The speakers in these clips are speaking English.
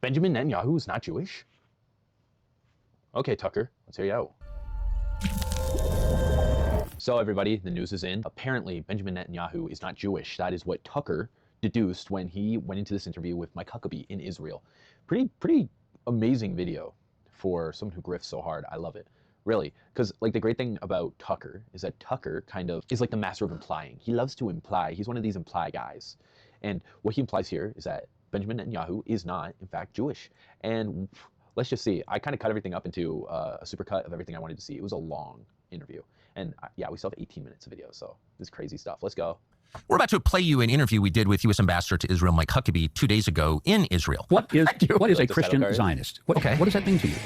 Benjamin Netanyahu is not Jewish? Okay, Tucker, let's hear you out. So everybody, the news is in. Apparently, Benjamin Netanyahu is not Jewish. That is what Tucker deduced when he went into this interview with Mike Huckabee in Israel. Pretty amazing video for someone who grifts so hard. I love it. Really, because like the great thing about Tucker is that Tucker kind of is like the master of implying. He loves to imply. He's one of these imply guys. And what he implies here is that Benjamin Netanyahu is not, in fact, Jewish. And let's just see. I kind of cut everything up into a supercut of everything I wanted to see. It was a long interview. And yeah, we still have 18 minutes of video, so this is crazy stuff. Let's go. We're about to play you an interview we did with U.S. Ambassador to Israel, Mike Huckabee, 2 days ago in Israel. What is a Christian Zionist? What does that mean to you?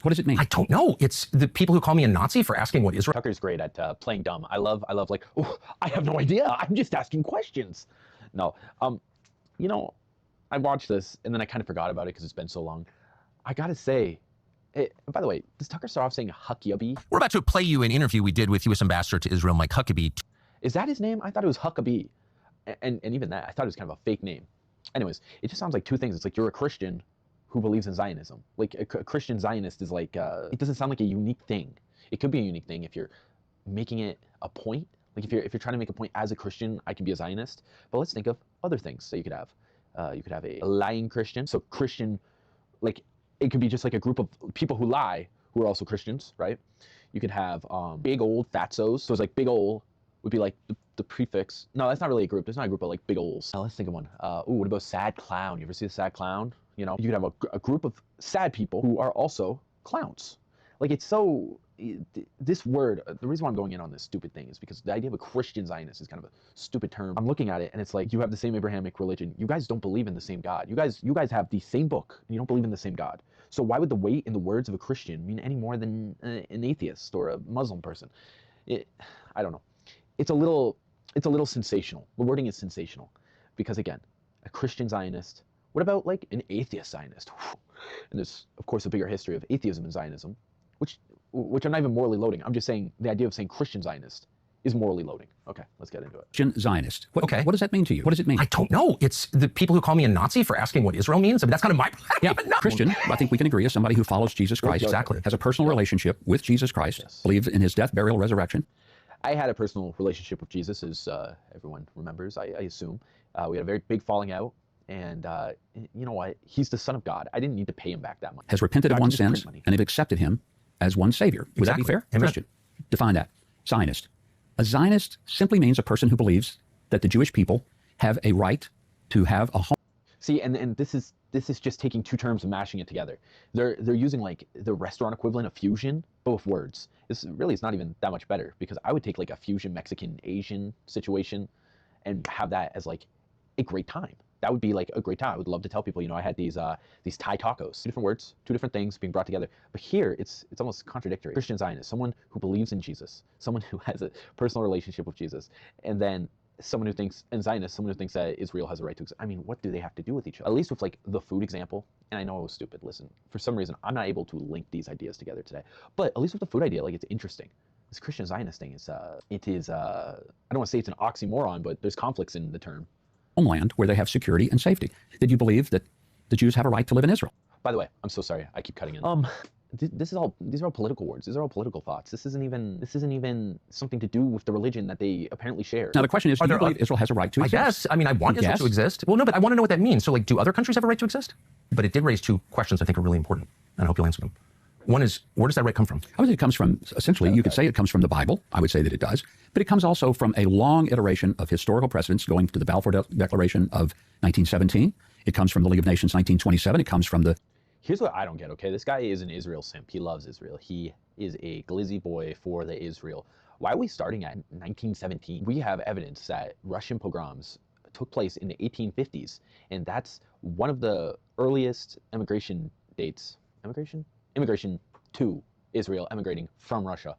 What does it mean? I don't know. It's the people who call me a Nazi for asking what Israel... Tucker's great at playing dumb. I love like, oh, I have no idea. I'm just asking questions. No, you know, I watched this and then I kind of forgot about it because it's been so long. I gotta say, by the way, does Tucker start off saying Huckabee? We're about to play you an interview we did with U.S. Ambassador to Israel, Mike Huckabee. Is that his name? I thought it was Huckabee. And even that, I thought it was kind of a fake name. Anyways, it just sounds like two things. It's like you're a Christian who believes in Zionism. Like a Christian Zionist is like, it doesn't sound like a unique thing. It could be a unique thing if you're making it a point. Like if you're trying to make a point as a Christian, I can be a Zionist. But let's think of other things that you could have. You could have a lying Christian. So Christian, like it could be just like a group of people who lie, who are also Christians, right? You could have big old fatzos. So it's like big old would be like the prefix. No, that's not really a group. There's not a group of like big olds. Now let's think of one. What about sad clown? You ever see the sad clown? You know, you could have a group of sad people who are also clowns. Like it's so, this word, the reason why I'm going in on this stupid thing is because the idea of a Christian Zionist is kind of a stupid term. I'm looking at it and it's like, you have the same Abrahamic religion. You guys don't believe in the same God. You guys have the same book and you don't believe in the same God. So why would the weight in the words of a Christian mean any more than an atheist or a Muslim person? I don't know. It's a little sensational. The wording is sensational because again, a Christian Zionist. What about like an atheist Zionist? And there's of course a bigger history of atheism and Zionism, which I'm not even morally loading. I'm just saying the idea of saying Christian Zionist is morally loading. Okay, let's get into it. Christian Zionist. What does that mean to you? What does it mean? I don't know. It's the people who call me a Nazi for asking what Israel means. I mean, that's kind of my... Yeah, Christian, I think we can agree, is somebody who follows Jesus Christ. Exactly. Has a personal relationship with Jesus Christ, yes. Believes in his death, burial, resurrection. I had a personal relationship with Jesus, as everyone remembers, I assume. We had a very big falling out. And you know what? He's the Son of God. I didn't need to pay him back that much. Has repented of one's sins and have accepted him as one Savior. Would that be fair? Amen. Christian. Define that. Zionist. A Zionist simply means a person who believes that the Jewish people have a right to have a home. See, and this is just taking two terms and mashing it together. They're using like the restaurant equivalent of fusion, but with words. It's not even that much better because I would take like a fusion Mexican Asian situation and have that as like a great time. That would be like a great time. I would love to tell people, you know, I had these Thai tacos. Two different words, two different things being brought together. But here, it's almost contradictory. Christian Zionist, someone who believes in Jesus, someone who has a personal relationship with Jesus, and then someone who thinks, and Zionist, someone who thinks that Israel has a right to exist. I mean, what do they have to do with each other? At least with like the food example, and I know it was stupid. Listen, for some reason, I'm not able to link these ideas together today. But at least with the food idea, like it's interesting. This Christian Zionist thing is, I don't want to say it's an oxymoron, but there's conflicts in the term. Homeland where they have security and safety. Did you believe that the Jews have a right to live in Israel? By the way, I'm so sorry. I keep cutting in. These are all political words. These are all political thoughts. This isn't even something to do with the religion that they apparently share. Now the question is, do you believe Israel has a right to exist? I guess. I mean, I want Israel to exist. Well, no, but I want to know what that means. So like, do other countries have a right to exist? But it did raise two questions I think are really important, and I hope you'll answer them. One is, where does that right come from? I would say it comes from, essentially, you could say it comes from the Bible. I would say that it does. But it comes also from a long iteration of historical precedents going to the Balfour Declaration of 1917. It comes from the League of Nations 1927. It comes from the... Here's what I don't get, okay? This guy is an Israel simp. He loves Israel. He is a glizzy boy for the Israel. Why are we starting at 1917? We have evidence that Russian pogroms took place in the 1850s. And that's one of the earliest immigration dates. Immigration to Israel, emigrating from Russia,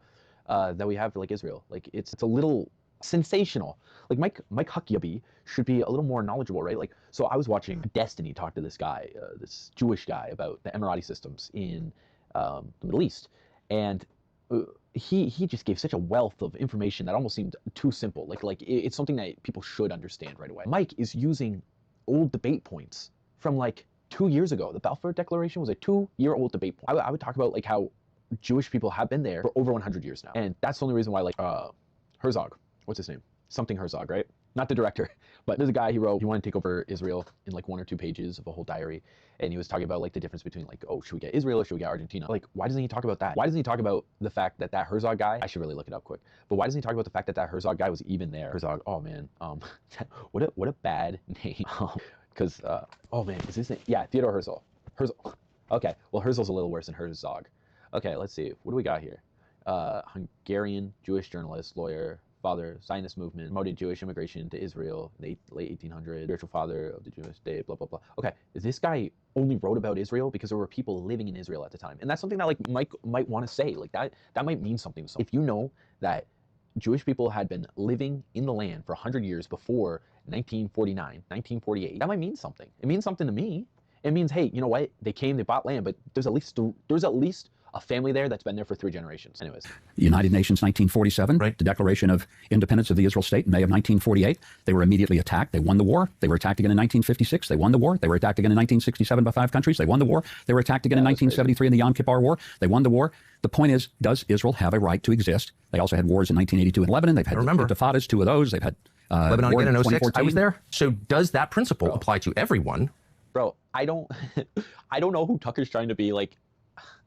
that we have for like Israel. Like it's a little sensational. Like Mike Huckabee should be a little more knowledgeable, right? Like, so I was watching Destiny talk to this guy, this Jewish guy, about the Emirati systems in the Middle East, and he just gave such a wealth of information that almost seemed too simple. Like it's something that people should understand right away. Mike is using old debate points from like 2 years ago. The Balfour Declaration was a 2-year-old debate point. I would talk about like how Jewish people have been there for over 100 years now. And that's the only reason why, like, Herzog, what's his name? Something Herzog, right? Not the director, but there's a guy he wrote, he wanted to take over Israel in like 1 or 2 pages of a whole diary. And he was talking about like the difference between like, oh, should we get Israel or should we get Argentina? Like, why doesn't he talk about that? Why doesn't he talk about the fact that that Herzog guy, I should really look it up quick, but why doesn't he talk about the fact that that Herzog guy was even there? Herzog, oh man, what a bad name. Because, oh man, is his name? Yeah, Theodore Herzl. Herzl. Okay, well, Herzl's a little worse than Herzog. Okay, let's see, what do we got here? Hungarian Jewish journalist, lawyer, father, Zionist movement, promoted Jewish immigration to Israel in the late 1800s, spiritual father of the Jewish state, blah, blah, blah. Okay, this guy only wrote about Israel because there were people living in Israel at the time. And that's something that like Mike might want to say, like that might mean something to someone. If you know that Jewish people had been living in the land for 100 years before 1949, 1948, that might mean something. It means something to me. It means, hey, you know what? They came, they bought land, but there's at least a family there that's been there for 3 generations. Anyways. United Nations 1947, Right. The Declaration of Independence of the Israel State in May of 1948. They were immediately attacked. They won the war. They were attacked again in 1956. They won the war. They were attacked again in 1967 by 5 countries. They won the war. They were attacked again in 1973 in the Yom Kippur War. They won the war. The point is, does Israel have a right to exist? They also had wars in 1982 in Lebanon. They've had intifadas, 2 of those. They've had Lebanon war again in 06. I was 2014. there. So does that principle apply to everyone? Bro, I don't know who Tucker's trying to be like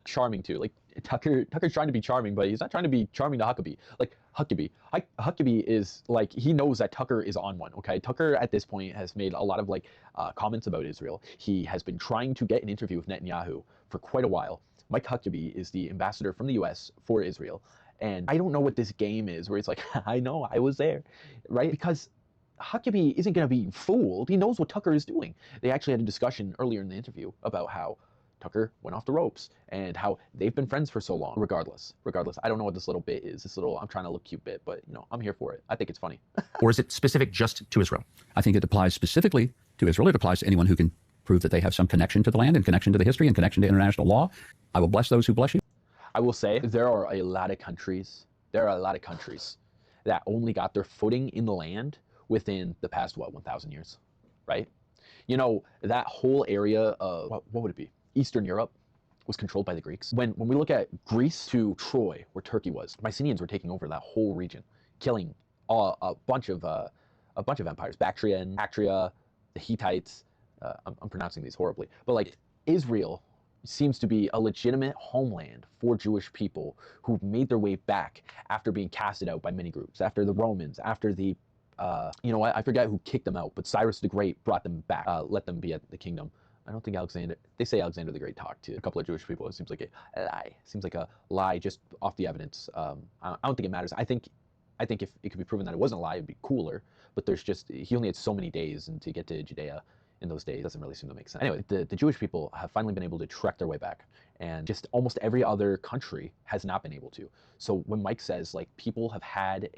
charming to. Like Tucker's trying to be charming, but he's not trying to be charming to Huckabee. Like Huckabee is like, he knows that Tucker is on one, okay? Tucker at this point has made a lot of like comments about Israel. He has been trying to get an interview with Netanyahu for quite a while. Mike Huckabee is the ambassador from the US for Israel. And I don't know what this game is where it's like, I know, I was there, right? Because Huckabee isn't going to be fooled. He knows what Tucker is doing. They actually had a discussion earlier in the interview about how Tucker went off the ropes and how they've been friends for so long. Regardless, I don't know what this little bit is. This little, I'm trying to look cute bit, but you know, I'm here for it. I think it's funny. Or is it specific just to Israel? I think it applies specifically to Israel. It applies to anyone who can prove that they have some connection to the land and connection to the history and connection to international law. I will bless those who bless you. I will say there are a lot of countries that only got their footing in the land within the past, 1,000 years, right? You know, that whole area of, what would it be? Eastern Europe was controlled by the Greeks. When we look at Greece to Troy, where Turkey was, Mycenaeans were taking over that whole region, killing a bunch of empires, Bactria, the Hittites. I'm pronouncing these horribly, but like Israel seems to be a legitimate homeland for Jewish people who've made their way back after being casted out by many groups, after the Romans, after the you know what? I forget who kicked them out, but Cyrus the Great brought them back, let them be at the kingdom. I don't think they say Alexander the Great talked to a couple of Jewish people. It seems like a lie. It seems like a lie just off the evidence. I don't think it matters. I think if it could be proven that it wasn't a lie, it'd be cooler. But there's just, he only had so many days, and to get to Judea in those days doesn't really seem to make sense. Anyway, the Jewish people have finally been able to trek their way back, and just almost every other country has not been able to. So when Mike says like people have had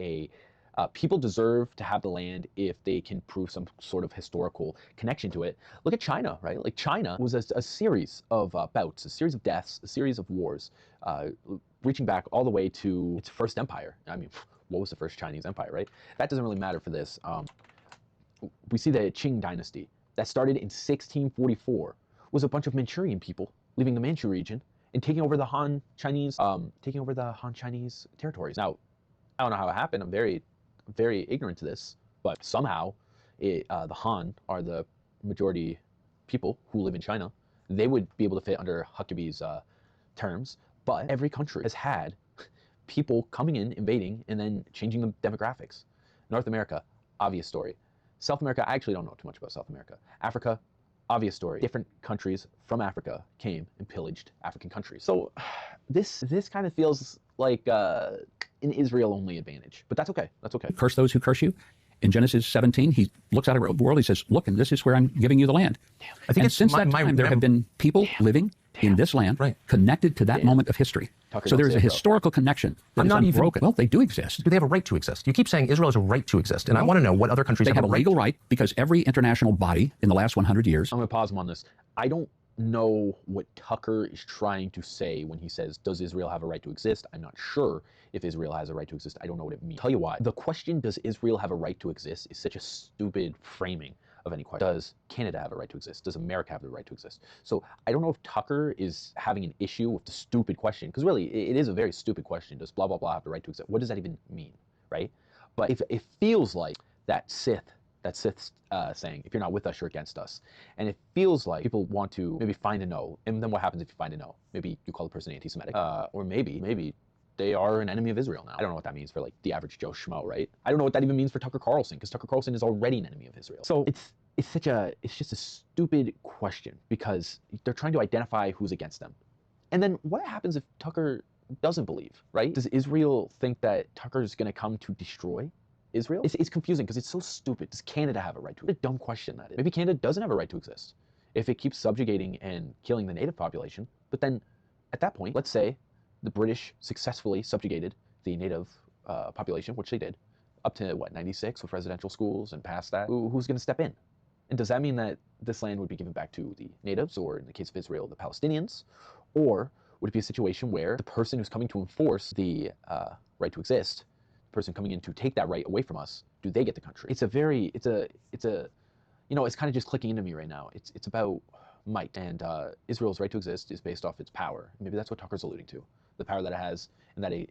people deserve to have the land if they can prove some sort of historical connection to it. Look at China, right? Like China was a series of bouts, a series of deaths, a series of wars, reaching back all the way to its first empire. I mean, what was the first Chinese empire, right? That doesn't really matter for this. We see the Qing dynasty that started in 1644 was a bunch of Manchurian people leaving the Manchu region and taking over the Han Chinese territories. Now, I don't know how it happened. I'm very ignorant to this, but somehow the Han are the majority people who live in China. They would be able to fit under Huckabee's terms, but every country has had people coming in, invading, and then changing the demographics. North America, obvious story. South America, I actually don't know too much about South America. Africa, obvious story. Different countries from Africa came and pillaged African countries. So this kind of feels like an Israel-only advantage, but that's okay. That's okay. Curse those who curse you. In Genesis 17, he looks out at the world. He says, "Look, and this is where I'm giving you the land." I think and since that time, there have been people living in this land connected to that moment of history. So there is a historical connection that is unbroken. Well, they do exist. Do they have a right to exist? You keep saying Israel has a right to exist, and I want to know what other countries have a legal right, because every international body in the last 100 years. I'm going to pause him on this. I don't know what Tucker is trying to say when he says, does Israel have a right to exist? I'm not sure if Israel has a right to exist. I don't know what it means. Tell you why. The question, does Israel have a right to exist, is such a stupid framing of any question. Does Canada have a right to exist? Does America have the right to exist? So I don't know if Tucker is having an issue with the stupid question, because really it is a very stupid question. Does blah, blah, blah have the right to exist? What does that even mean, right? But if it feels like that Sith's saying, if you're not with us, you're against us. And it feels like people want to maybe find a no. And then what happens if you find a no? Maybe you call the person anti-Semitic. Or maybe they are an enemy of Israel now. I don't know what that means for like the average Joe Schmo, right? I don't know what that even means for Tucker Carlson, because Tucker Carlson is already an enemy of Israel. So it's just a stupid question, because they're trying to identify who's against them. And then what happens if Tucker doesn't believe, right? Does Israel think that Tucker's going to come to destroy Israel? It's confusing because it's so stupid. Does Canada have a right to? What a dumb question that is. Maybe Canada doesn't have a right to exist if it keeps subjugating and killing the native population. But then at that point, let's say the British successfully subjugated the native population, which they did, up to what, 96 with residential schools, and past that. Who's going to step in? And does that mean that this land would be given back to the natives, or in the case of Israel, the Palestinians? Or would it be a situation where the person who's coming to enforce the right to exist, the person coming in to take that right away from us, do they get the country? It's kind of just clicking into me right now. It's about might, and Israel's right to exist is based off its power. Maybe that's what Tucker's alluding to, the power that it has and that it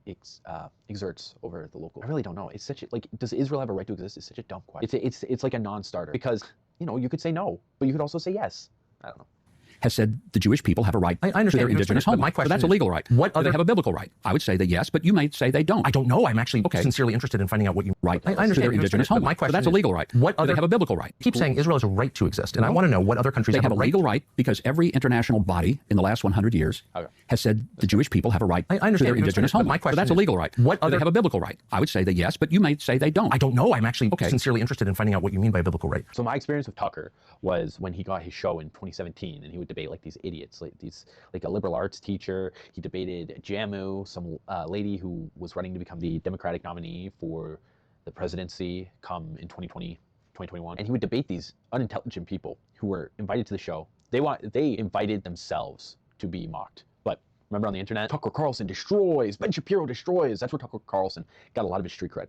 exerts over the local. I really don't know. It's such a, like, does Israel have a right to exist? It's such a dumb question. It's like a non-starter, because you could say no, but you could also say yes. I don't know. Has said the Jewish people have a right to their indigenous homeland. My question that's a legal right. What do they have a biblical right? I would say that yes, but you may say they don't. I don't know. I'm actually sincerely interested in finding out what you right. I understand to their indigenous homeland. My question that's a legal right. What do they have a biblical right? Keep saying Israel has a right to exist, and I want to know what other countries have a legal right, because every international body in the last 100 years has said the Jewish people have a right to their indigenous homeland. My question that's a legal right. What do they have a biblical right? I would say that yes, but you may say they don't. I don't know. I'm actually sincerely interested in finding out what you mean by biblical right. So my experience with Tucker was when he got his show in 2017, and he would debate like these idiots, like a liberal arts teacher. He debated Jamu, some lady who was running to become the Democratic nominee for the presidency come in 2021. And he would debate these unintelligent people who were invited to the show. They invited themselves to be mocked. But remember, on the internet, Tucker Carlson destroys, Ben Shapiro destroys. That's where Tucker Carlson got a lot of his street cred.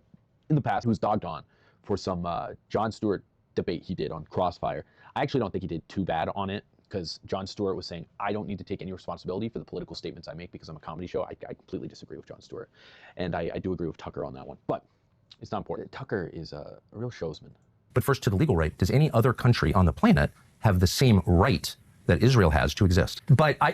In the past, he was dogged on for some Jon Stewart debate he did on Crossfire. I actually don't think he did too bad on it, because Jon Stewart was saying, I don't need to take any responsibility for the political statements I make because I'm a comedy show. I completely disagree with Jon Stewart. And I do agree with Tucker on that one. But it's not important. Tucker is a real showsman. But first, to the legal right, does any other country on the planet have the same right that Israel has to exist?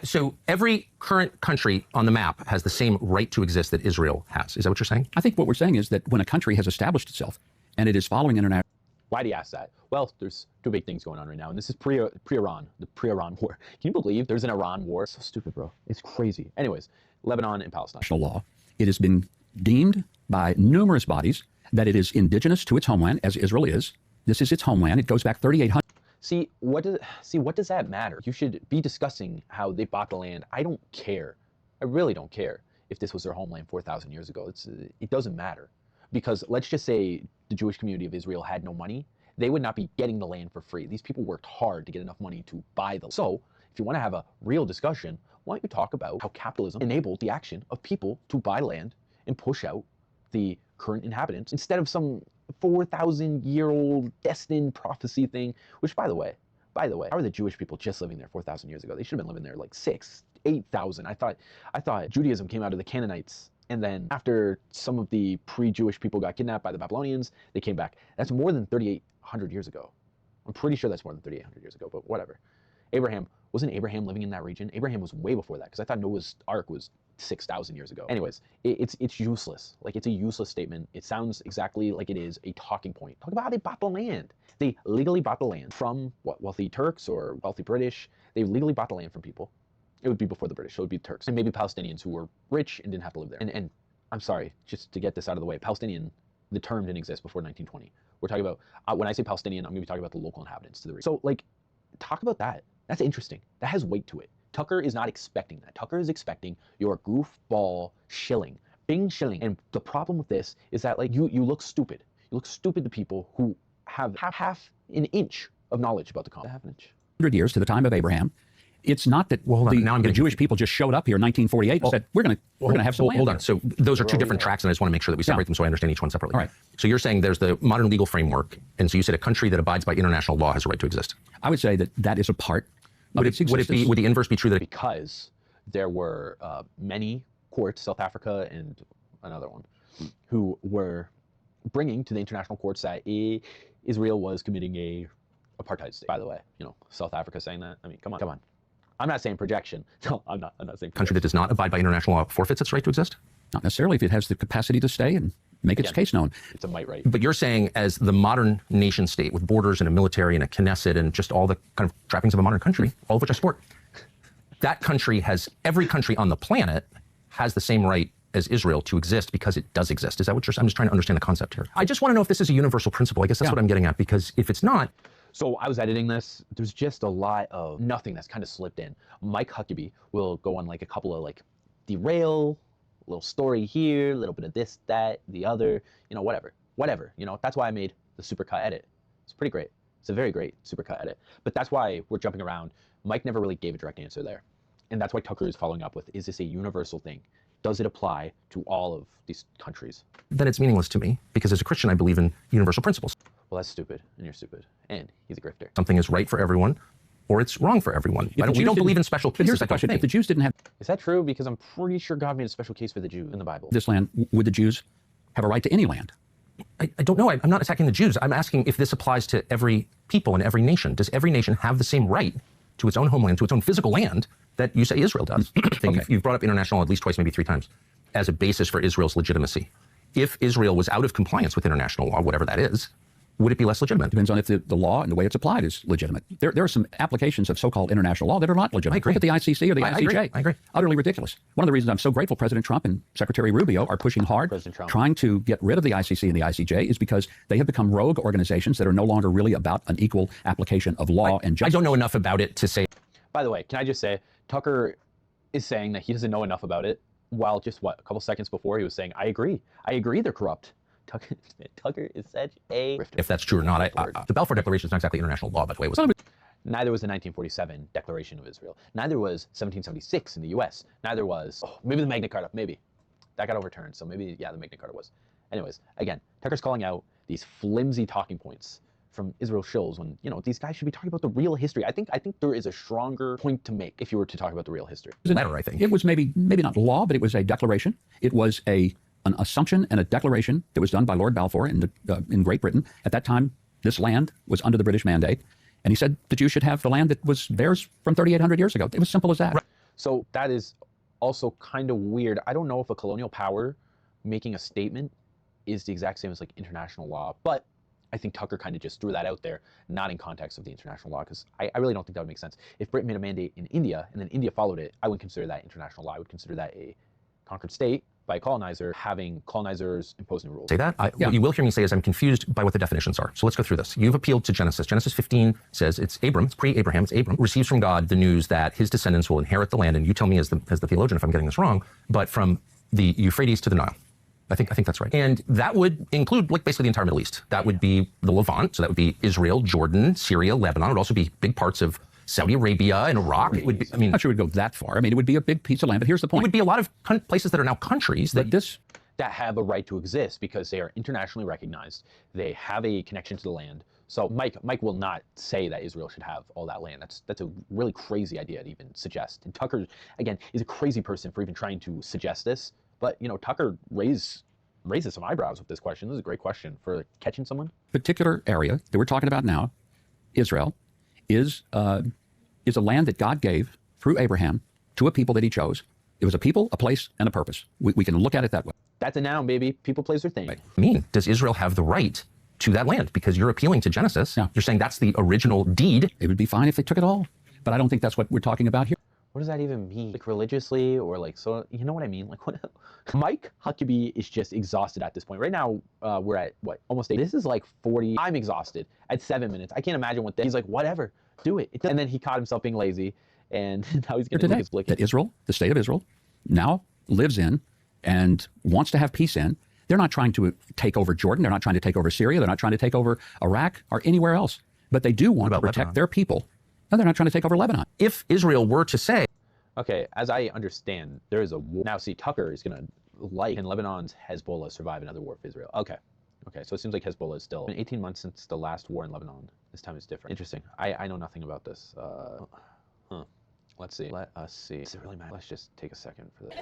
So every current country on the map has the same right to exist that Israel has. Is that what you're saying? I think what we're saying is that when a country has established itself and it is following international... Why do you ask that? Well, there's two big things going on right now, and this is pre-Iran, the pre-Iran war. Can you believe there's an Iran war? It's so stupid, bro. It's crazy. Anyways, Lebanon and Palestine. Law. It has been deemed by numerous bodies that it is indigenous to its homeland, as Israel is. This is its homeland. It goes back 3,800. See, what does that matter? You should be discussing how they bought the land. I don't care. I really don't care if this was their homeland 4,000 years ago. It doesn't matter. Because let's just say the Jewish community of Israel had no money, they would not be getting the land for free. These people worked hard to get enough money to buy the land. So if you want to have a real discussion, why don't you talk about how capitalism enabled the action of people to buy land and push out the current inhabitants, instead of some 4,000-year-old destined prophecy thing, which by the way, how are the Jewish people just living there 4,000 years ago? They should have been living there like 6,000, 8,000. I thought Judaism came out of the Canaanites, and then after some of the pre-Jewish people got kidnapped by the Babylonians, they came back. That's more than 3,800 years ago. I'm pretty sure that's more than 3,800 years ago, but whatever. Wasn't Abraham living in that region? Abraham was way before that, because I thought Noah's Ark was 6,000 years ago. Anyways, it's useless. Like, it's a useless statement. It sounds exactly like it is a talking point. Talk about how they bought the land. They legally bought the land from what, wealthy Turks or wealthy British. They legally bought the land from people. It would be before the British, so it would be Turks. And maybe Palestinians who were rich and didn't have to live there. And I'm sorry, just to get this out of the way, Palestinian, the term didn't exist before 1920. We're talking about, when I say Palestinian, I'm going to be talking about the local inhabitants to the region. So, like, talk about that. That's interesting. That has weight to it. Tucker is not expecting that. Tucker is expecting your goofball shilling, bing shilling. And the problem with this is that, like, you look stupid. You look stupid to people who have half an inch of knowledge about the concept. Half an inch. 100 years to the time of Abraham, It's not that Well, hold on. Now I'm the getting Jewish people just showed up here in 1948 and said, we're going to have some land. Hold on. So those are two different tracks, and I just want to make sure that we separate them so I understand each one separately. All right. So you're saying there's the modern legal framework, and so you said a country that abides by international law has a right to exist. I would say that that is a part of its existence. Would the inverse be true that Because there were many courts, South Africa and another one, who were bringing to the international courts that Israel was committing a apartheid state. By the way, South Africa saying that. I mean, come on. I'm not saying projection. No, I'm not saying projection. country that does not abide by international law forfeits its right to exist? Not necessarily if it has the capacity to stay and make its case known. It's a might right. But you're saying as the modern nation state with borders and a military and a Knesset and just all the kind of trappings of a modern country, all of which I support, that country every country on the planet has the same right as Israel to exist because it does exist. Is that what you're saying? I'm just trying to understand the concept here. I just want to know if this is a universal principle. I guess that's what I'm getting at, because if it's not. So I was editing this. There's just a lot of nothing that's kind of slipped in. Mike Huckabee will go on like a couple of like derail, little story here, a little bit of this, that, the other, whatever. That's why I made the supercut edit. It's pretty great. It's a very great supercut edit. But that's why we're jumping around. Mike never really gave a direct answer there. And that's why Tucker is following up with, is this a universal thing? Does it apply to all of these countries? Then it's meaningless to me, because as a Christian, I believe in universal principles. Well, that's stupid, and you're stupid, and he's a grifter. Something is right for everyone, or it's wrong for everyone. We don't believe in special cases. But here's the question. If the Jews didn't have Is that true? Because I'm pretty sure God made a special case for the Jew in the Bible. this land, would the Jews have a right to any land? I don't know. I'm not attacking the Jews. I'm asking if this applies to every people in every nation. Does every nation have the same right to its own homeland, to its own physical land, that you say Israel does? You've brought up international law at least twice, maybe 3 times, as a basis for Israel's legitimacy. If Israel was out of compliance with international law, whatever that is, would it be less legitimate? Depends on if the law and the way it's applied is legitimate. There are some applications of so-called international law that are not legitimate. I agree. Look at the ICC or the ICJ. I agree. Utterly ridiculous. One of the reasons I'm so grateful President Trump and Secretary Rubio are pushing hard, trying to get rid of the ICC and the ICJ, is because they have become rogue organizations that are no longer really about an equal application of law and justice. I don't know enough about it to say. By the way, can I just say, Tucker is saying that he doesn't know enough about it, while just, a couple seconds before he was saying, I agree they're corrupt. Tucker is such a grifter. If that's true or not, the Balfour Declaration is not exactly international law, by the way. Neither was the 1947 Declaration of Israel. Neither was 1776 in the U.S. Neither was, maybe the Magna Carta, maybe. That got overturned, so maybe, the Magna Carta was. Anyways, again, Tucker's calling out these flimsy talking points from Israel shills when, these guys should be talking about the real history. I think there is a stronger point to make if you were to talk about the real history. It was a letter, I think. It was maybe not law, but it was a declaration. It was an assumption and a declaration that was done by Lord Balfour in Great Britain. At that time, this land was under the British mandate. And he said the Jews should have the land that was theirs from 3,800 years ago. It was simple as that. Right. So that is also kind of weird. I don't know if a colonial power making a statement is the exact same as like international law, but I think Tucker kind of just threw that out there, not in context of the international law, because I really don't think that would make sense. If Britain made a mandate in India and then India followed it, I wouldn't consider that international law. I would consider that a conquered state by a colonizer having colonizers impose new rules. Say that? What you will hear me say is I'm confused by what the definitions are. So let's go through this. You've appealed to Genesis. Genesis 15 says it's Abram, it's pre-Abraham, it's Abram, receives from God the news that his descendants will inherit the land, and you tell me as the theologian if I'm getting this wrong, but from the Euphrates to the Nile. I think that's right. And that would include basically the entire Middle East. That would be the Levant, so that would be Israel, Jordan, Syria, Lebanon. It would also be big parts of Saudi Arabia and Iraq. It would be, I'm not sure it would go that far. I mean, it would be a big piece of land, but here's the point. It would be a lot of places that are now countries that have a right to exist because they are internationally recognized. They have a connection to the land. So Mike will not say that Israel should have all that land. That's a really crazy idea to even suggest. And Tucker, again, is a crazy person for even trying to suggest this. But, Tucker raises some eyebrows with this question. This is a great question for catching someone. Particular area that we're talking about now, Israel, is a land that God gave through Abraham to a people that he chose. It was a people, a place, and a purpose. We can look at it that way. That's a noun, baby. People, place, or thing. Right. Does Israel have the right to that land? Because you're appealing to Genesis. Yeah. You're saying that's the original deed. It would be fine if they took it all. But I don't think that's what we're talking about here. What does that even mean? Like religiously or so, you know what I mean? Like what? Mike Huckabee is just exhausted at this point. Right now, we're at almost 8. This is like 40. I'm exhausted at 7 minutes. I can't imagine what he's like, whatever, do it. And then he caught himself being lazy and now he's going to take his blick. That Israel, the state of Israel, now lives in and wants to have peace in. They're not trying to take over Jordan. They're not trying to take over Syria. They're not trying to take over Iraq or anywhere else. But they do want to protect their people No, they're not trying to take over Lebanon. If Israel were to say, Okay, as I understand, there is a war. Now, see, Tucker is going to can Lebanon's Hezbollah survive another war with Israel? Okay. Okay, so it seems like Hezbollah is still... It's been 18 months since the last war in Lebanon. This time it's different. Interesting. I know nothing about this. Let's see. Let us see. Does it really matter? Let's just take a second for this.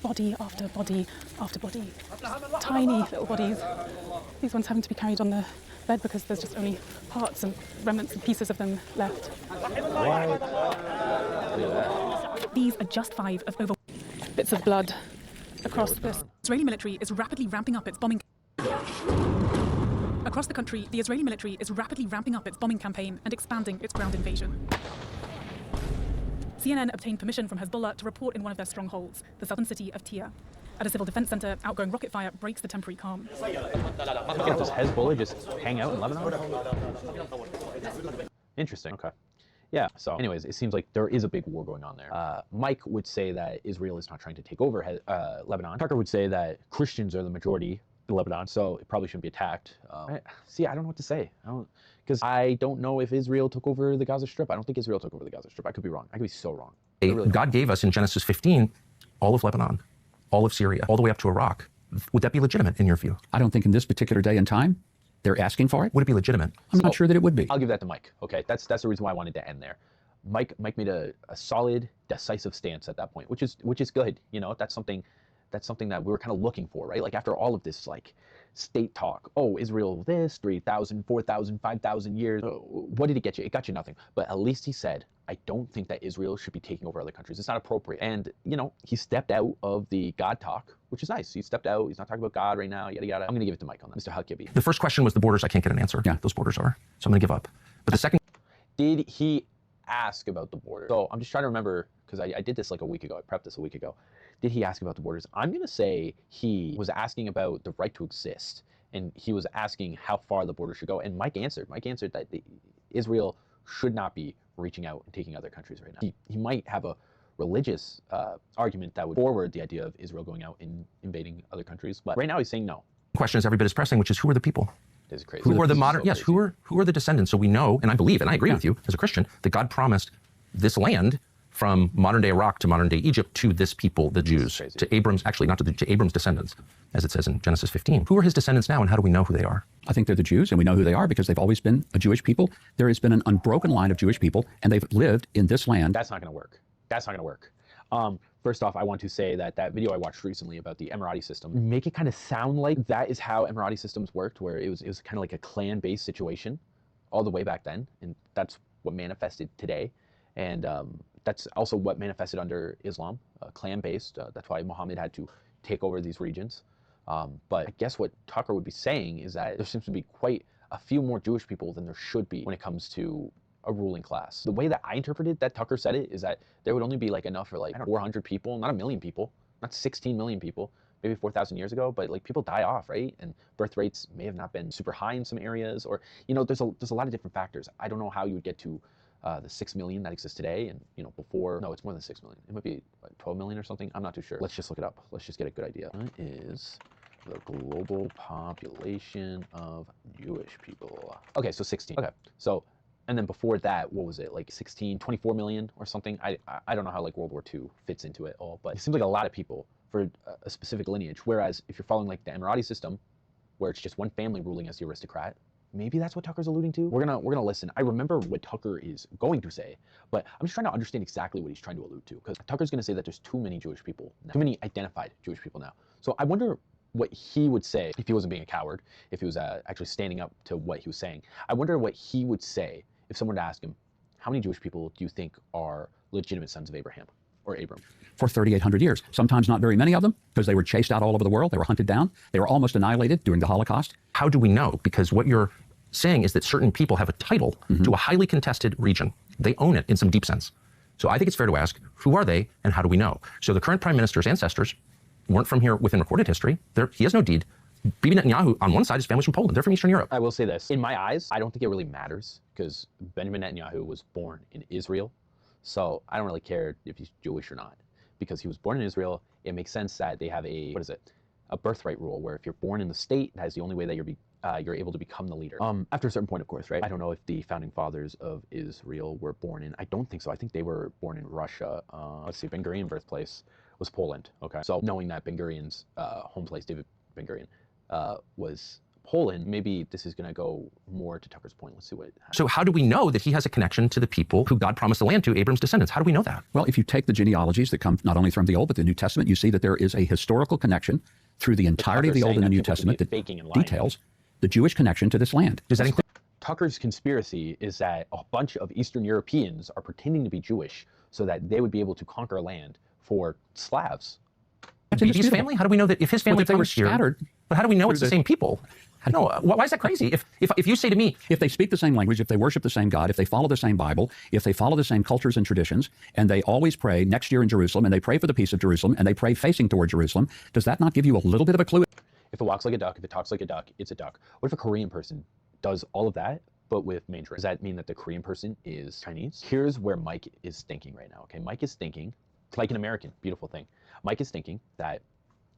Body after body after body. Tiny little bodies. These ones having to be carried on the bed because there's just only parts and remnants and pieces of them left. What? Look at that. These are just 5 of over bits of blood across this. Israeli military is rapidly ramping up its bombing. Across the country, the Israeli military is rapidly ramping up its bombing campaign and expanding its ground invasion. CNN obtained permission from Hezbollah to report in one of their strongholds, the southern city of Tyre. At a civil defense center, outgoing rocket fire breaks the temporary calm. Does Hezbollah just hang out in Lebanon? Interesting. Okay. Yeah, so anyways, it seems like there is a big war going on there. Mike would say that Israel is not trying to take over Lebanon. Tucker would say that Christians are the majority in Lebanon, so it probably shouldn't be attacked. I don't know what to say. Because I don't know if Israel took over the Gaza Strip. I don't think Israel took over the Gaza Strip. I could be wrong. I could be so wrong. Really God gave us in Genesis 15 all of Lebanon, all of Syria, all the way up to Iraq. Would that be legitimate in your view? I don't think in this particular day and time they're asking for it. Would it be legitimate? I'm not sure that it would be. I'll give that to Mike. Okay, that's the reason why I wanted to end there. Mike made a solid, decisive stance at that point, which is good. You know, that's something that we were kind of looking for, right? Like after all of this like state talk, oh, Israel this 3,000, 4,000, 5,000 years, what did it get you? It got you nothing. But at least he said, I don't think that Israel should be taking over other countries. It's not appropriate. And you know, he stepped out of the God talk, which is nice. He stepped out. He's not talking about God right now. Yada yada. I'm gonna give it to Mike on that. Mr. Huckabee. The first question was the borders. I can't get an answer. Yeah, those borders are. So I'm gonna give up. But the second, did he ask about the border? So I'm just trying to remember, because I did this like a week ago. I prepped this a week ago. Did he ask about the borders? I'm going to say he was asking about the right to exist, and he was asking how far the border should go. And Mike answered. Mike answered that Israel should not be reaching out and taking other countries right now. He might have a religious argument that would forward the idea of Israel going out and invading other countries, but right now he's saying no. The question is every bit as pressing, which is who are the people? This is crazy. Who are the modern? Yes, who are the descendants? So we know, and I believe, and I agree with you as a Christian, that God promised this land from modern day Iraq to modern day Egypt to this people, the Jews, to Abram's, actually not to Abram's descendants, as it says in Genesis 15. Who are his descendants now, and how do we know who they are? I think they're the Jews, and we know who they are because they've always been a Jewish people. There has been an unbroken line of Jewish people, and they've lived in this land. That's not going to work. That's not going to work. First off, I want to say that video I watched recently about the Emirati system, make it kind of sound like that is how Emirati systems worked, where it was kind of like a clan-based situation all the way back then, and that's what manifested today. And that's also what manifested under Islam, clan-based. That's why Muhammad had to take over these regions. But I guess what Tucker would be saying is that there seems to be quite a few more Jewish people than there should be when it comes to a ruling class. The way that I interpreted that Tucker said it is that there would only be like enough for like 400 people, not 1 million people, not 16 million people, maybe 4,000 years ago, but like people die off, right? And birth rates may have not been super high in some areas, or, you know, there's a lot of different factors. I don't know how you would get to the 6 million that exists today, and you know, before, no, it's more than 6 million. It might be what, 12 million or something. I'm not too sure. Let's just look it up. Let's just get a good idea. What is the global population of Jewish people? Okay, so 16. Okay, so, and then before that, what was it, like 16, 24 million or something? I don't know how like World War II fits into it all, but it seems like a lot of people for a specific lineage. Whereas if you're following like the Emirati system, where it's just one family ruling as the aristocrat, maybe that's what Tucker's alluding to. We're gonna listen. I remember what Tucker is going to say, but I'm just trying to understand exactly what he's trying to allude to, because Tucker's gonna say that there's too many Jewish people now, too many identified Jewish people now. So I wonder what he would say if he wasn't being a coward, if he was actually standing up to what he was saying. I wonder what he would say if someone were to ask him, how many Jewish people do you think are legitimate sons of Abraham or Abram? For 3,800 years. Sometimes not very many of them, because they were chased out all over the world. They were hunted down. They were almost annihilated during the Holocaust. How do we know? Because what you're saying is that certain people have a title to a highly contested region. They own it in some deep sense. So I think it's fair to ask, who are they and how do we know? So the current prime minister's ancestors weren't from here within recorded history. He has no deed. Bibi Netanyahu, on one side, his family's from Poland. They're from Eastern Europe. I will say this. In my eyes, I don't think it really matters, because Benjamin Netanyahu was born in Israel. So I don't really care if he's Jewish or not, because he was born in Israel it makes sense that they have a, what is it, a birthright rule, where if you're born in the state, that is the only way that you're able to become the leader. After a certain point, of course, right? I don't know if the founding fathers of Israel were born in, I don't think so. I think they were born in Russia. Let's see, Ben Gurion birthplace was Poland. Okay, so knowing that Ben Gurion's home place, David Ben Gurion, was Poland, maybe this is going to go more to Tucker's point. Let's see what happens. So how do we know that he has a connection to the people who God promised the land to, Abram's descendants? How do we know that? Well, if you take the genealogies that come not only from the Old but the New Testament, you see that there is a historical connection through the entirety of the Old and the New Testament that details the Jewish connection to this land. Does that include? Tucker's conspiracy is that a bunch of Eastern Europeans are pretending to be Jewish so that they would be able to conquer land for Slavs. Bibi's family? How do we know that if his family if they were comes here? scattered, But how do we know it's the same people? No, why is that crazy? If you say to me, if they speak the same language, if they worship the same God, if they follow the same Bible, if they follow the same cultures and traditions, and they always pray next year in Jerusalem, and they pray for the peace of Jerusalem, and they pray facing toward Jerusalem, does that not give you a little bit of a clue? If it walks like a duck, if it talks like a duck, it's a duck. What if a Korean person does all of that, but with Mandarin? Does that mean that the Korean person is Chinese? Here's where Mike is thinking right now, okay? Mike is thinking, like an American, beautiful thing. Mike is thinking that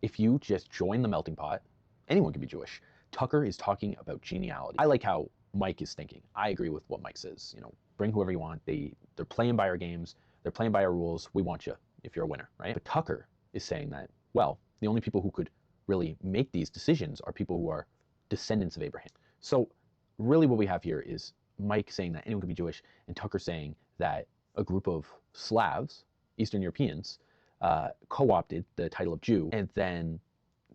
if you just join the melting pot, anyone can be Jewish. Tucker is talking about genealogy. I like how Mike is thinking. I agree with what Mike says. You know, bring whoever you want. They're playing by our games. They're playing by our rules. We want you if you're a winner, right? But Tucker is saying that, well, the only people who could really make these decisions are people who are descendants of Abraham. So really what we have here is Mike saying that anyone can be Jewish, and Tucker saying that a group of Slavs, Eastern Europeans, co-opted the title of Jew, and then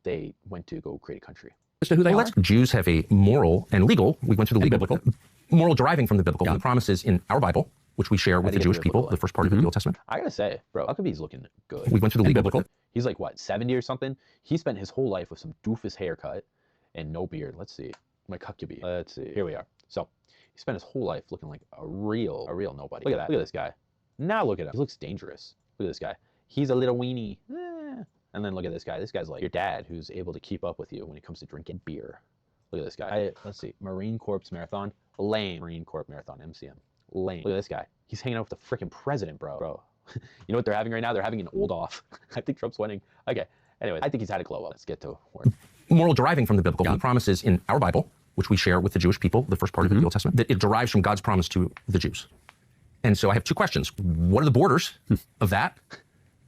they went to go create a country. As to who they are? Jews have a moral and legal, we went through the legal, biblical, moral deriving from the biblical, the promises in our Bible, which we share with the Jewish people, the first part of the Old Testament. I gotta say, bro, Huckabee's looking good. We went through the legal biblical. He's like, what, 70 or something? He spent his whole life with some doofus haircut and no beard. Let's see. Mike Huckabee. Let's see. Here we are. So he spent his whole life looking like a real nobody. Look at that. Look at this guy. Now look at him. He looks dangerous. Look at this guy. He's a little weenie. And then look at this guy. This guy's like your dad who's able to keep up with you when it comes to drinking beer. Look at this guy. Let's see. Marine Corps Marathon. Lame. Marine Corps Marathon. MCM. Lame. Look at this guy. He's hanging out with the freaking president, bro. You know what they're having right now? They're having an old off. I think Trump's winning. Okay. Anyway, I think he's had a glow up. Let's get to work. Moral deriving from the biblical, the promises in our Bible, which we share with the Jewish people, the first part of the Old Testament, that it derives from God's promise to the Jews. And so I have two questions. What are the borders of that?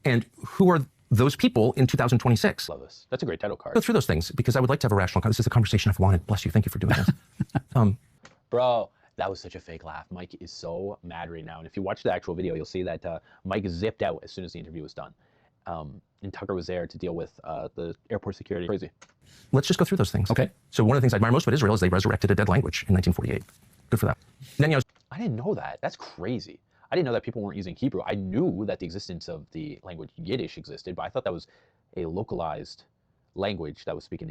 And who are those people in 2026? Love this. That's a great title card. Go through those things because I would like to have a rational conversation. This is the conversation I've wanted. Bless you. Thank you for doing this. Bro, that was such a fake laugh. Mike is so mad right now. And if you watch the actual video, you'll see that Mike zipped out as soon as the interview was done. And Tucker was there to deal with the airport security. Crazy. Let's just go through those things. Okay. So one of the things I admire most about Israel is they resurrected a dead language in 1948. Good for that. Netanyahu. I didn't know that. That's crazy. I didn't know that people weren't using Hebrew. I knew that the existence of the language Yiddish existed, but I thought that was a localized language that was spoken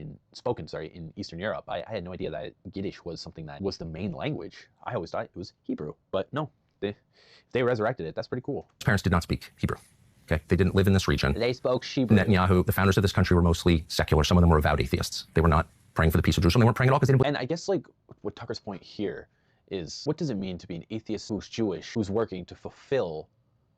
in Eastern Europe. I had no idea that Yiddish was something that was the main language. I always thought it was Hebrew, but no, they resurrected it. That's pretty cool. His parents did not speak Hebrew. Okay, they didn't live in this region. They spoke Hebrew. Netanyahu, the founders of this country, were mostly secular. Some of them were avowed atheists. They were not praying for the peace of Jerusalem. They weren't praying at all because they didn't believe. And I guess like what Tucker's point here is, what does it mean to be an atheist who's Jewish, who's working to fulfill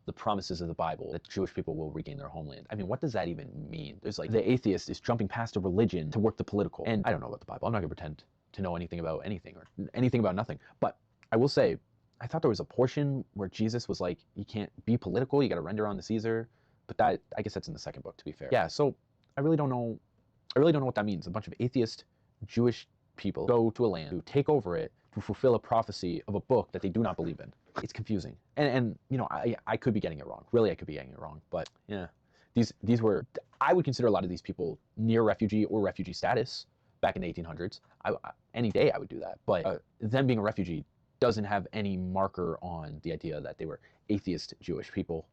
the promises of the Bible that Jewish people will regain their homeland? I mean, what does that even mean? There's like the atheist is jumping past a religion to work the political. And I don't know about the Bible. I'm not gonna pretend to know anything about anything or anything about nothing. But I will say, I thought there was a portion where Jesus was like, you can't be political, you gotta render on to Caesar. But that, I guess that's in the second book, to be fair. Yeah, so I really don't know what that means. A bunch of atheist Jewish people go to a land to take over it to fulfill a prophecy of a book that they do not believe in. It's confusing. And you know, I could be getting it wrong. Really, I could be getting it wrong. But yeah, these were, I would consider a lot of these people near refugee or refugee status back in the 1800s. Any day I would do that. But them being a refugee doesn't have any marker on the idea that they were atheist Jewish people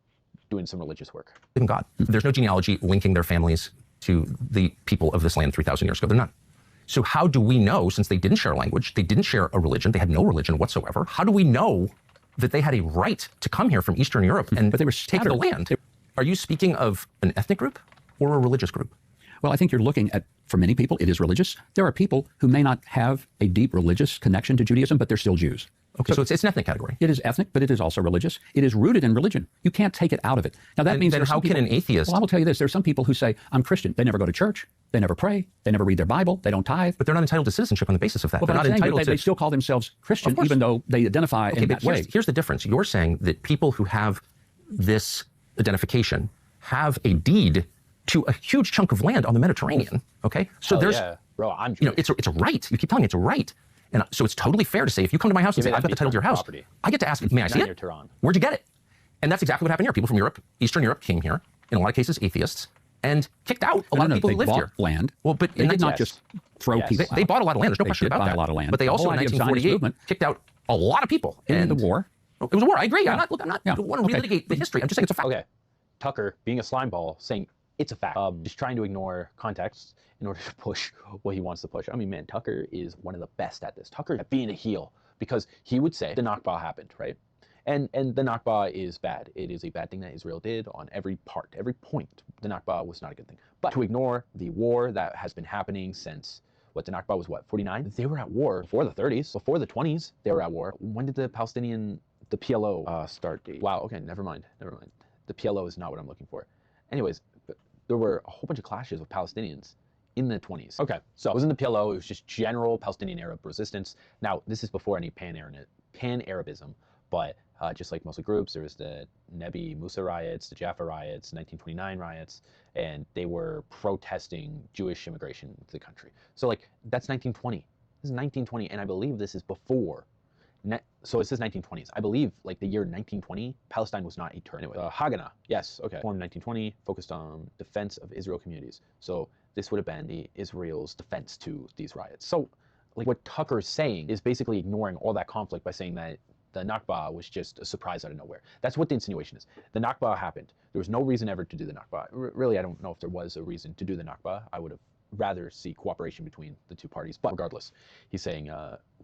doing some religious work. In God. There's no genealogy linking their families to the people of this land 3,000 years ago. They're not. So how do we know, since they didn't share a language, they didn't share a religion, they had no religion whatsoever, how do we know that they had a right to come here from Eastern Europe and but they were take the land? Are you speaking of an ethnic group or a religious group? Well, I think you're looking at, for many people, it is religious. There are people who may not have a deep religious connection to Judaism, but they're still Jews. Okay, so it's an ethnic category. It is ethnic, but it is also religious. It is rooted in religion. You can't take it out of it. Now that means then how can an atheist? Well, I will tell you this: there are some people who say, "I'm Christian." They never go to church. They never pray. They never read their Bible. They don't tithe. But they're not entitled to citizenship on the basis of that. Well, They're not entitled to. They still call themselves Christian, even though they identify in that way. Here's the difference. You're saying that people who have this identification have a deed to a huge chunk of land on the Mediterranean. Okay, so bro, I'm. It's a right. You keep telling me it's a right. And so it's totally fair to say, if you come to my house and say, I've got the title to your house, I get to ask, may I see it? Where'd you get it? And that's exactly what happened here. People from Europe, Eastern Europe, came here, in a lot of cases atheists, and kicked out a lot of people who lived here. Land. Well, but they did not just throw people out. They bought a lot of land. There's no question about that. A lot of land. But they also, in 1948, kicked out a lot of people. In the war. It was a war. I agree. I'm not want to relitigate the history. I'm just saying it's a fact. Okay. Tucker, being a slime ball, saying it's a fact. Just trying to ignore context in order to push what he wants to push. I mean, man, Tucker is one of the best at this. Tucker at being a heel, because he would say the Nakba happened, right? And the Nakba is bad. It is a bad thing that Israel did on every part, every point. The Nakba was not a good thing. But to ignore the war that has been happening since, the Nakba was 49? They were at war before the 30s, before the 20s, they were at war. When did the PLO start date? Wow, okay, never mind. The PLO is not what I'm looking for. Anyways, there were a whole bunch of clashes with Palestinians in the 20s. Okay, so it wasn't the PLO, it was just general Palestinian Arab resistance. Now, this is before any pan-Arabism, but just like most of the groups, there was the Nebi Musa riots, the Jaffa riots, 1929 riots, and they were protesting Jewish immigration to the country. So like, that's 1920. This is 1920, and I believe this is before. So it says 1920s. I believe like the year 1920, Palestine was not a term. Anyway, Haganah, yes, okay. Formed 1920, focused on defense of Israel communities. So this would have been Israel's defense to these riots. So like what Tucker's saying is basically ignoring all that conflict by saying that the Nakba was just a surprise out of nowhere. That's what the insinuation is. The Nakba happened. There was no reason ever to do the Nakba. Really, I don't know if there was a reason to do the Nakba. I would have rather see cooperation between the two parties. But regardless, he's saying,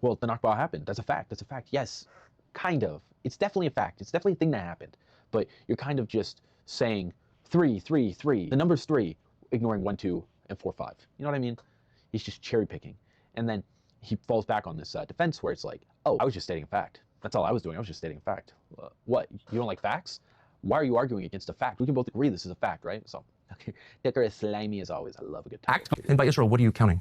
well, the Nakba happened. That's a fact. That's a fact. Yes, kind of. It's definitely a fact. It's definitely a thing that happened. But you're kind of just saying 3, 3, 3. The number's 3, ignoring 1, 2, and 4, 5. You know what I mean? He's just cherry picking. And then he falls back on this defense where it's like, oh, I was just stating a fact. That's all I was doing. I was just stating a fact. What? You don't like facts? Why are you arguing against a fact? We can both agree this is a fact, right? So, Tucker is slimy as always. I love a good Tucker. And by Israel, what are you counting?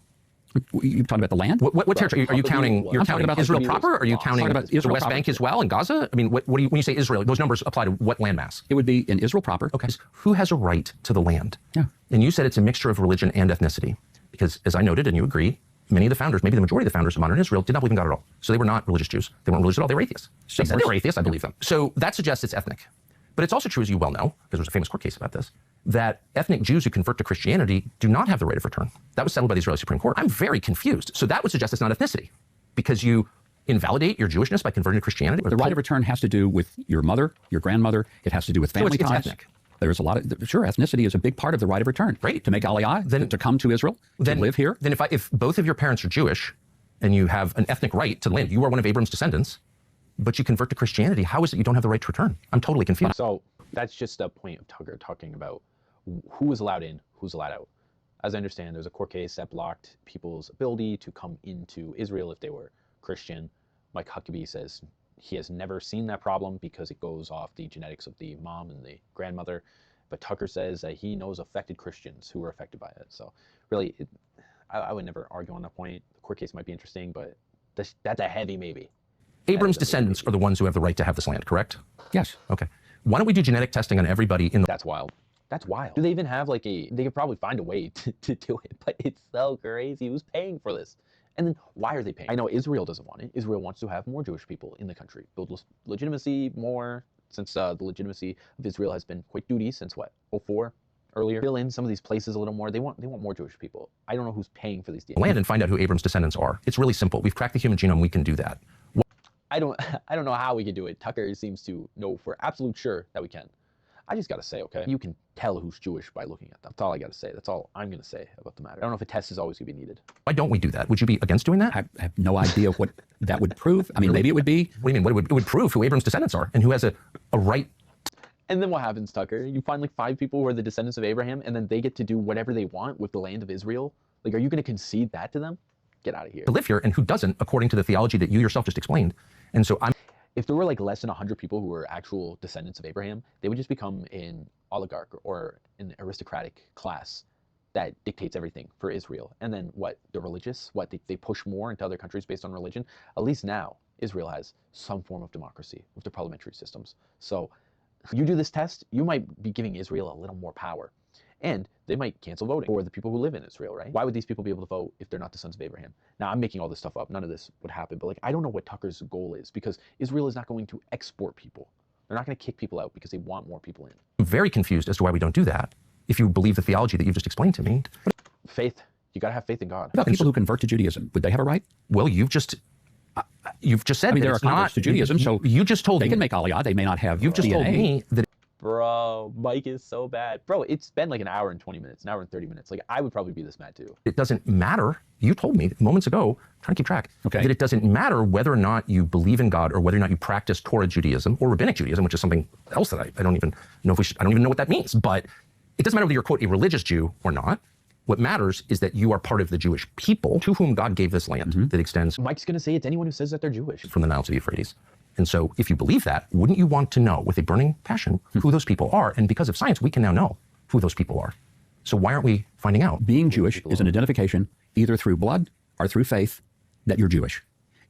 You talking about the land? What territory are you counting? You're counting about Israel proper? Or are you counting about the West Bank as well and Gaza? I mean, what do you, when you say Israel, those numbers apply to what landmass? It would be in Israel proper. Okay. Who has a right to the land? Yeah. And you said it's a mixture of religion and ethnicity, because as I noted, and you agree, many of the founders, maybe the majority of the founders of modern Israel, did not believe in God at all. So they were not religious Jews. They weren't religious at all. They were atheists. They said they were atheists. I believe them. So that suggests it's ethnic. But it's also true, as you well know, because there's a famous court case about this, that ethnic Jews who convert to Christianity do not have the right of return. That was settled by the Israeli Supreme Court. I'm very confused. So that would suggest it's not ethnicity, because you invalidate your Jewishness by converting to Christianity. The right of return has to do with your mother, your grandmother. It has to do with family ties. It's ethnic. There's a lot of, sure, ethnicity is a big part of the right of return. Right. To make aliyah, to come to Israel, to live here. Then if both of your parents are Jewish and you have an ethnic right to the land, you are one of Abram's descendants, but you convert to Christianity, how is it you don't have the right to return? I'm totally confused. So that's just a point of Tucker talking about who is allowed in, who's allowed out. As I understand, there's a court case that blocked people's ability to come into Israel if they were Christian. Mike Huckabee says he has never seen that problem because it goes off the genetics of the mom and the grandmother. But Tucker says that he knows affected Christians who were affected by it. So really, I would never argue on that point. The court case might be interesting, but that's a heavy maybe. Abram's descendants are the ones who have the right to have this land, correct? Yes. Okay. Why don't we do genetic testing on everybody in the... That's wild. That's wild. Do they even have like they could probably find a way to do it, but it's so crazy. Who's paying for this? And then why are they paying? I know Israel doesn't want it. Israel wants to have more Jewish people in the country, build legitimacy more, since the legitimacy of Israel has been quite duty since what, 04? Earlier, fill in some of these places a little more. They want more Jewish people. I don't know who's paying for these deals. Land and find out who Abram's descendants are. It's really simple. We've cracked the human genome. We can do that. I don't know how we can do it. Tucker seems to know for absolute sure that we can. I just gotta say, okay, you can tell who's Jewish by looking at them. That's all I gotta say. That's all I'm gonna say about the matter. I don't know if a test is always gonna be needed. Why don't we do that? Would you be against doing that? I have no idea what that would prove. I mean, maybe it would be. What do you mean? It would prove who Abram's descendants are and who has a right. And then what happens, Tucker? You find like 5 people who are the descendants of Abraham, and then they get to do whatever they want with the land of Israel? Like, are you gonna concede that to them? get out of here. to live here and who doesn't, according to the theology that you yourself just explained. And so If there were like less than 100 people who were actual descendants of Abraham, they would just become an oligarch or an aristocratic class that dictates everything for Israel. And then what, the religious, what, they push more into other countries based on religion? At least now, Israel has some form of democracy with their parliamentary systems. So you do this test, you might be giving Israel a little more power. And they might cancel voting for the people who live in Israel, right? Why would these people be able to vote if they're not the sons of Abraham? Now, I'm making all this stuff up. None of this would happen. But like, I don't know what Tucker's goal is, because Israel is not going to export people. They're not going to kick people out because they want more people in. I'm very confused as to why we don't do that, if you believe the theology that you've just explained to me. Faith. You got to have faith in God. What about people who convert to Judaism? Would they have a right? Well, you've just said I mean, that there are it's not converts to Judaism, so you just told they me, can make aliyah. They may not have you've just DNA. told me that Bro, Mike is so bad. Bro, it's been like an hour and 20 minutes, an hour and 30 minutes. Like, I would probably be this mad too. it doesn't matter. You told me moments ago, trying to keep track, Okay. that it doesn't matter whether or not you believe in God or whether or not you practice Torah Judaism or Rabbinic Judaism, which is something else that I don't even know if we should, I don't even know what that means. But it doesn't matter whether you're, quote, a religious Jew or not. What matters is that you are part of the Jewish people to whom God gave this land that extends Mike's going to say it's anyone who says that they're Jewish. from the Nile to the Euphrates. And so if you believe that, wouldn't you want to know with a burning passion who those people are? And because of science, we can now know who those people are. So why aren't we finding out? Being Jewish is an identification either through blood or through faith that you're Jewish.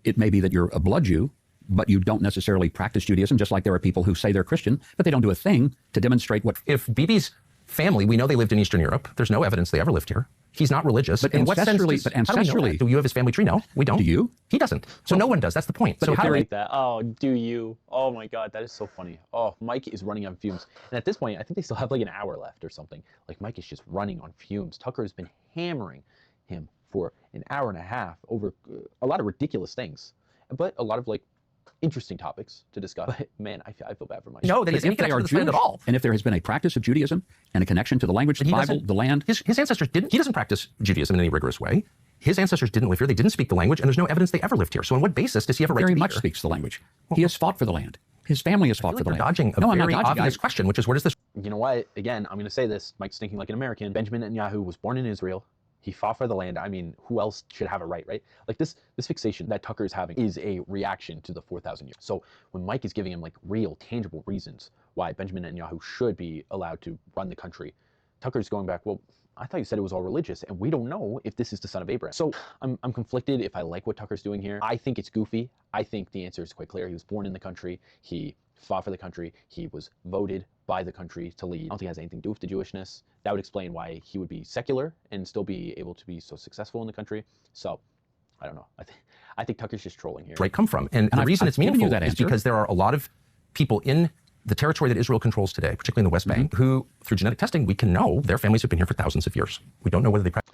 It may be that you're a blood Jew, but you don't necessarily practice Judaism, just like there are people who say they're Christian, but they don't do a thing to demonstrate what... If Bibi's family, we know they lived in Eastern Europe. There's no evidence they ever lived here. He's not religious. But in what sense ancestrally- does, but how do we know ancestrally- that? Do you have his family tree? No, we don't. Do you? He doesn't. So no one does. That's the point. But So if how do there we... is- That. Oh, do you? Oh my God, that is so funny. Oh, Mike is running on fumes. And at this point, I think they still have like an hour left or something. Like, Mike is just running on fumes. Tucker has been hammering him for an hour and a half over a lot of ridiculous things, but a lot of like interesting topics to discuss. But man, I feel bad for Mike. No, that But he's any if they connection are to this land Jewish, at all. and if there has been a practice of Judaism and a connection to the language, the he Bible, doesn't- the land... His ancestors didn't. He doesn't practice Judaism in any rigorous way. His ancestors didn't live here. They didn't speak the language, and there's no evidence they ever lived here. So on what basis does he have a right very to be much here? speaks the language. He has fought for the land. His family has fought for the You're land. dodging a No, I'm not very dodging. obvious question, which is where does this... You know what? Again, I'm going to say this. Mike's thinking like an American. Benjamin Netanyahu was born in Israel. He fought for the land. I mean, who else should have a right, right? Like this fixation that Tucker is having is a reaction to the 4,000 years. So when Mike is giving him like real, tangible reasons why Benjamin Netanyahu should be allowed to run the country, Tucker's going back, well, I thought you said it was all religious, and we don't know if this is the son of Abraham. So I'm conflicted if I like what Tucker's doing here. I think it's goofy. I think the answer is quite clear. He was born in the country. He fought for the country. He was voted by the country to lead. I don't think it has anything to do with the Jewishness. That would explain why he would be secular and still be able to be so successful in the country. So I don't know. I think Tucker's just trolling here. right come from. And the I've- reason I've it's given you meaningful that is answer. because there are a lot of people in the territory that Israel controls today, particularly in the West Bank, who, through genetic testing, we can know their families have been here for thousands of years. We don't know whether they practice.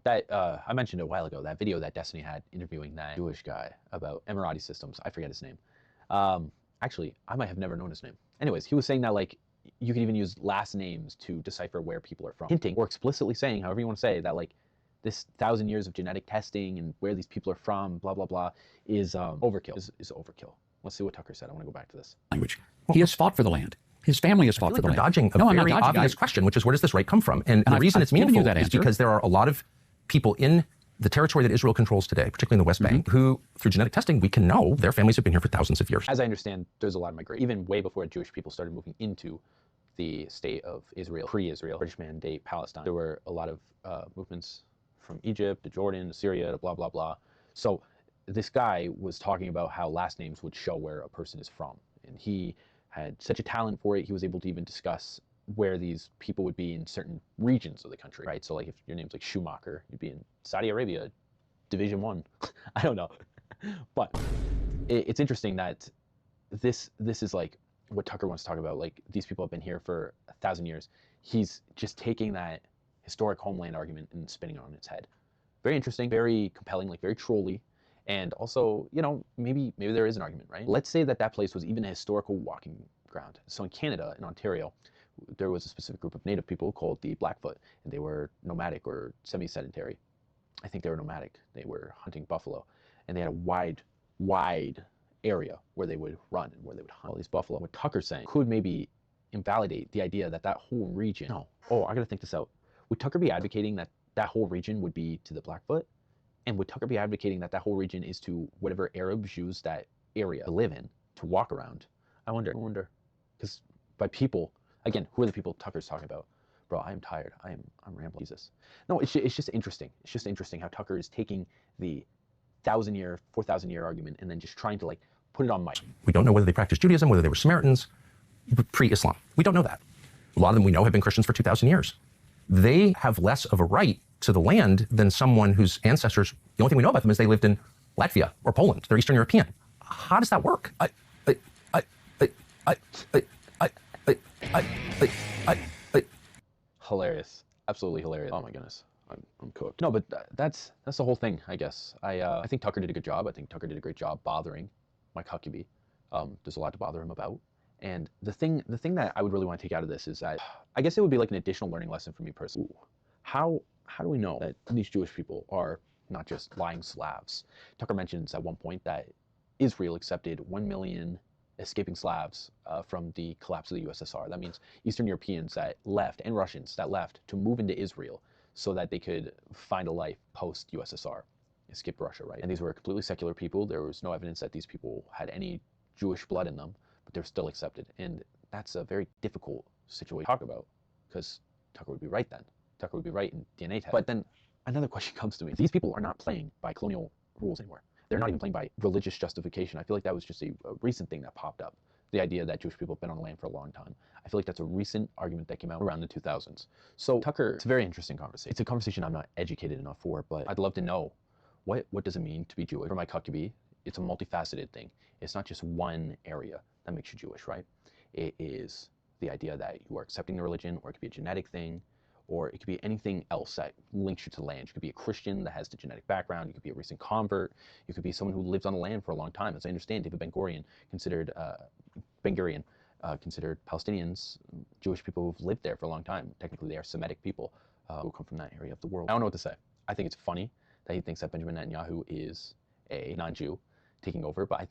That I mentioned a while ago, that video that Destiny had interviewing that Jewish guy about Emirati systems. I forget his name. Actually, I might have never known his name. Anyways, he was saying that like you can even use last names to decipher where people are from, hinting or explicitly saying, however you want to say, that like this 1,000 years of genetic testing and where these people are from, blah blah blah, is overkill. Is overkill. Let's see what Tucker said. I want to go back to this. language. He has fought for the land. His family has I fought feel for like the we're land. dodging a No, I'm not very dodging. obvious question, which is where does this right come from? And the I've- reason I've it's given you meaningful that is answer. because there are a lot of people in the territory that Israel controls today, particularly in the West Bank, who, through genetic testing, we can know their families have been here for thousands of years. As I understand, there's a lot of migration, even way before Jewish people started moving into the state of Israel, pre-Israel, British Mandate, Palestine. There were a lot of movements from Egypt to Jordan to Syria to blah, blah, blah. So this guy was talking about how last names would show where a person is from. And he had such a talent for it, he was able to even discuss where these people would be in certain regions of the country, right? So like if your name's like Schumacher, you'd be in Saudi Arabia, Division 1. I don't know. But it's interesting that this is like what Tucker wants to talk about. Like these people have been here for 1,000 years. He's just taking that historic homeland argument and spinning it on its head. Very interesting, very compelling, like very trolly. And also, you know, maybe there is an argument, right? Let's say that place was even a historical walking ground. So in Canada, in Ontario, there was a specific group of native people called the Blackfoot, and they were nomadic or semi-sedentary. I think they were nomadic. They were hunting buffalo, and they had a wide area where they would run and where they would hunt all these buffalo. What Tucker's saying could maybe invalidate the idea that that whole region, I gotta think this out. Would Tucker be advocating that that whole region would be to the Blackfoot? And would Tucker be advocating that that whole region is to whatever Arab Jews that area live in to walk around? I wonder. Because by people, again, who are the people Tucker's talking about? Bro, I am tired. I'm rambling. Jesus. No, it's just interesting. It's just interesting how Tucker is taking the 1,000-year, 4,000-year argument and then just trying to like put it on mic. We don't know whether they practiced Judaism, whether they were Samaritans, pre-Islam. We don't know that. A lot of them we know have been Christians for 2,000 years. They have less of a right to the land than someone whose ancestors, the only thing we know about them is they lived in Latvia or Poland. They're Eastern European. How does that work? Hilarious. Absolutely hilarious. Oh my goodness. I'm cooked. No, but that's the whole thing, I guess. I think Tucker did a good job. I think Tucker did a great job bothering Mike Huckabee. There's a lot to bother him about. And the thing that I would really want to take out of this is that I guess it would be like an additional learning lesson for me personally. Ooh, how do we know that these Jewish people are not just lying Slavs? Tucker mentions at one point that Israel accepted 1 million escaping Slavs from the collapse of the USSR. That means Eastern Europeans that left and Russians that left to move into Israel so that they could find a life post-USSR. Escape Russia, right? And these were completely secular people. There was no evidence that these people had any Jewish blood in them, but they're still accepted. And that's a very difficult situation to talk about because Tucker would be right then. Tucker would be right in DNA test. But then another question comes to me. These people are not playing by colonial rules anymore. They're not even playing by religious justification. I feel like that was just a recent thing that popped up. The idea that Jewish people have been on the land for a long time. I feel like that's a recent argument that came out around the 2000s. So Tucker, it's a very interesting conversation. It's a conversation I'm not educated enough for, but I'd love to know what does it mean to be Jewish? For Mike Huckabee, it's a multifaceted thing. It's not just one area that makes you Jewish, right? It is the idea that you are accepting the religion, or it could be a genetic thing, or it could be anything else that links you to the land. You could be a Christian that has the genetic background. You could be a recent convert. You could be someone who lives on the land for a long time. As I understand, David Ben-Gurion considered Palestinians Jewish people who've lived there for a long time. Technically, they are Semitic people who come from that area of the world. I don't know what to say. I think it's funny that he thinks that Benjamin Netanyahu is a non-Jew taking over, but I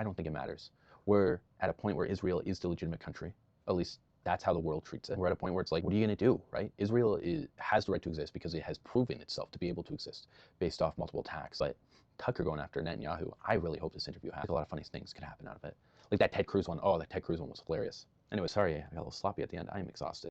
don't think it matters. We're at a point where Israel is the legitimate country. At least that's how the world treats it. We're at a point where it's like, what are you going to do, right? Israel has the right to exist because it has proven itself to be able to exist based off multiple attacks. But Tucker going after Netanyahu, I really hope this interview happens. A lot of funny things could happen out of it. Like that Ted Cruz one. Oh, that Ted Cruz one was hilarious. Anyway, sorry, I got a little sloppy at the end. I am exhausted.